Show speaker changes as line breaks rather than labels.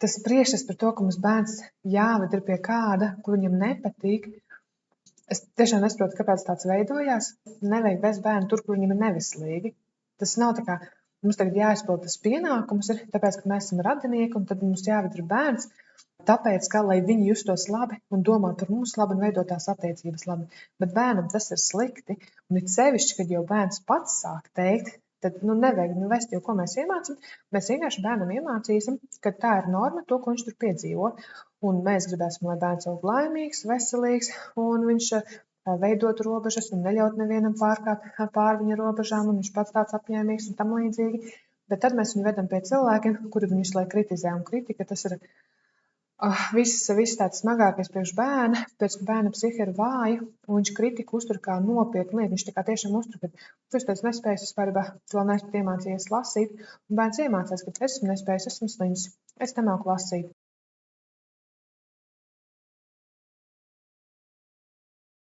tas priekšstats par to, ka mums bērns jāved ir pie kāda, kur viņam nepatīk. Es tiešām nesaprotu, kāpēc tāds veidojās. Nevajag vest bērnu tur, kur viņam ir neveselīgi. Tas nav tā kā mums tagad jāizpild tas pienākums, tāpēc, ka mēs esam radinieki, un tad mums jāved ir bērns, tāpēc, ka, lai viņi justos labi un domātu par mums labi un veidot tās attiecības labi. Bet bērnam tas ir slikti, un it sevišķi, kad jau bērns pats sāk teikt, tad nevajag vest, jo ko mēs iemācam. Mēs vienkārši bērnam iemācīsim, ka tā ir norma, to, ko viņš tur piedzīvo. Un mēs gribēsim, lai bērns aug laimīgs, veselīgs, un viņš veidot robežas un neļaut nevienam pārkāpt pār viņa robežām, un viņš pats tāds apņēmīgs un tam līdzīgi. Bet tad mēs viņu vedam pie cilvēkiem, kuri viņus lai kritizē, un kritika tas ir viss tāds smagākais priekš bērna, pēc ka bērna psihe ir vāja, un viņš kritiku uztur kā nopietnu lietu. Viņš tā kā tiešām uztur, ka tu esi nespējis, vispār vēl neesmu iemācījies lasīt, un bērns iemācās, ka esmu nespējis, esmu slims, es nemāku lasīt.